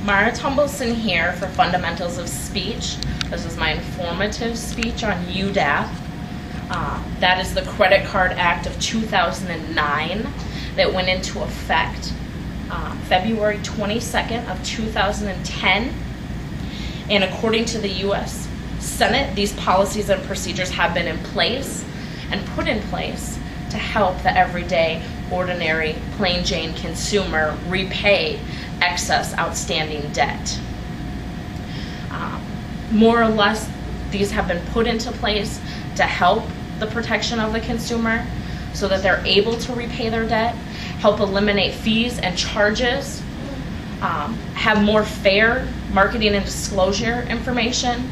Mara Tumbleson here for Fundamentals of Speech. This is my informative speech on UDAP. That is the Credit Card Act of 2009 that went into effect February 22nd of 2010. And according to the U.S. Senate, these policies and procedures have been in place and put in place to help the everyday, ordinary, plain Jane consumer repay excess outstanding debt. More or less, these have been put into place to help the protection of the consumer so that they're able to repay their debt, help eliminate fees and charges, have more fair marketing and disclosure information,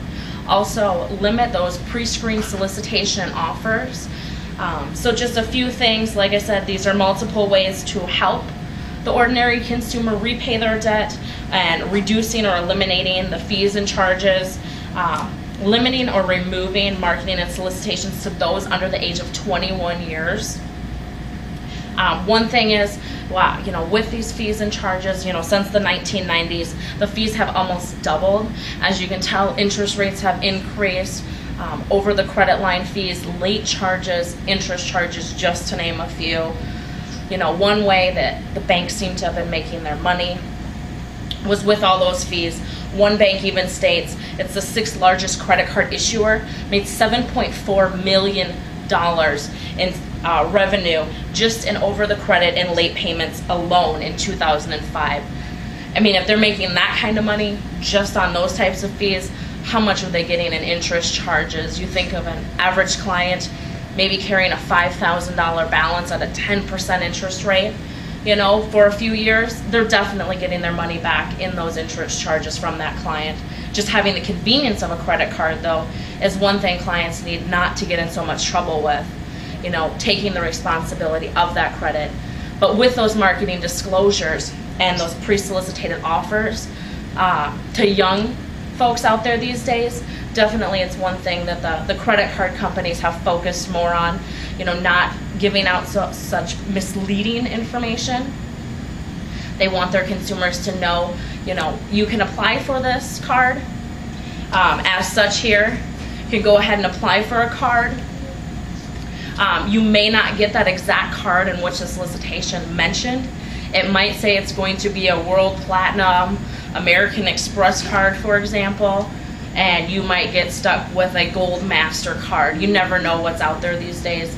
also limit those pre-screened solicitation offers. So just a few things. Like I said, these are multiple ways to help the ordinary consumer repay their debt and reducing or eliminating the fees and charges, limiting or removing marketing and solicitations to those under the age of 21 years. One thing is, wow, with these fees and charges, since the 1990s, the fees have almost doubled. As you can tell, interest rates have increased. Over the credit line fees, late charges, interest charges, just to name a few. One way that the banks seem to have been making their money was with all those fees. One bank even states it's the 6th largest credit card issuer, made $7.4 million in revenue just in over the credit and late payments alone in 2005. I mean, if they're making that kind of money just on those types of fees, how much are they getting in interest charges? You think of an average client maybe carrying a $5,000 balance at a 10% interest rate, for a few years, they're definitely getting their money back in those interest charges from that client. Just having the convenience of a credit card, though, is one thing clients need not to get in so much trouble with, taking the responsibility of that credit. But with those marketing disclosures and those pre-solicited offers to young folks out there these days, definitely it's one thing that the credit card companies have focused more on, not giving out such misleading information. They want their consumers to know, you can apply for this card. As such here, you can go ahead and apply for a card. You may not get that exact card in which the solicitation mentioned. It might say it's going to be a World Platinum, American Express card, for example, and you might get stuck with a Gold MasterCard. You never know what's out there these days.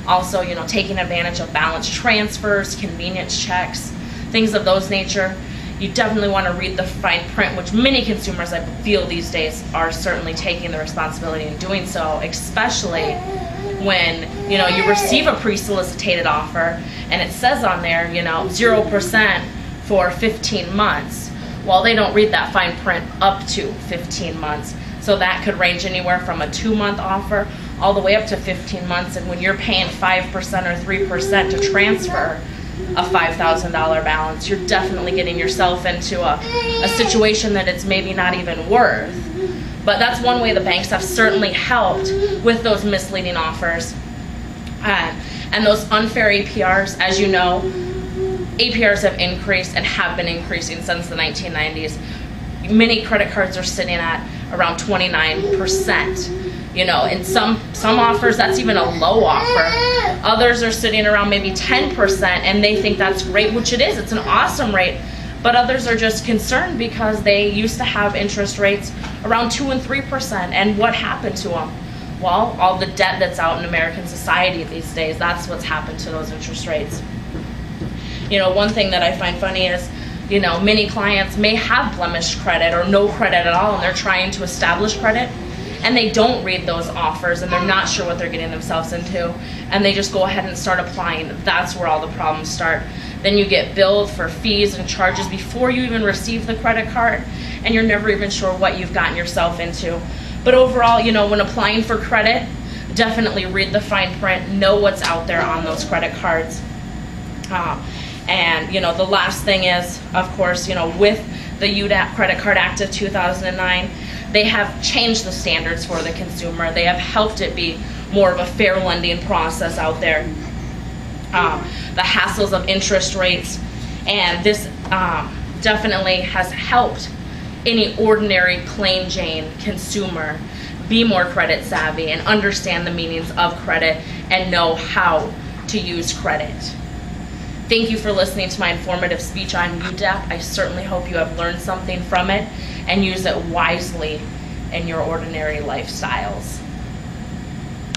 Also, taking advantage of balance transfers, convenience checks, things of those nature. You definitely want to read the fine print, which many consumers, I feel these days, are certainly taking the responsibility in doing so, especially when you receive a pre-solicited offer and it says on there 0% for 15 months. Well, they don't read that fine print up to 15 months. So that could range anywhere from a 2-month offer all the way up to 15 months. And when you're paying 5% or 3% to transfer a $5,000 balance, you're definitely getting yourself into a situation that it's maybe not even worth. But that's one way the banks have certainly helped with those misleading offers. And those unfair APRs, as you know, APRs have increased and have been increasing since the 1990s. Many credit cards are sitting at around 29%. In some offers, that's even a low offer. Others are sitting around maybe 10%, and they think that's great, which it is. It's an awesome rate. But others are just concerned because they used to have interest rates around 2 and 3%. And what happened to them? Well, all the debt that's out in American society these days, that's what's happened to those interest rates. One thing that I find funny is, many clients may have blemished credit or no credit at all, and they're trying to establish credit, and they don't read those offers, and they're not sure what they're getting themselves into, and they just go ahead and start applying. That's where all the problems start. Then you get billed for fees and charges before you even receive the credit card, and you're never even sure what you've gotten yourself into. But overall, when applying for credit, definitely read the fine print, know what's out there on those credit cards. And the last thing is, of course, with the UDAP Credit Card Act of 2009, they have changed the standards for the consumer. They have helped it be more of a fair lending process out there. The hassles of interest rates and this definitely has helped any ordinary plain Jane consumer be more credit savvy and understand the meanings of credit and know how to use credit. Thank you for listening to my informative speech on UDEP. I certainly hope you have learned something from it and use it wisely in your ordinary lifestyles.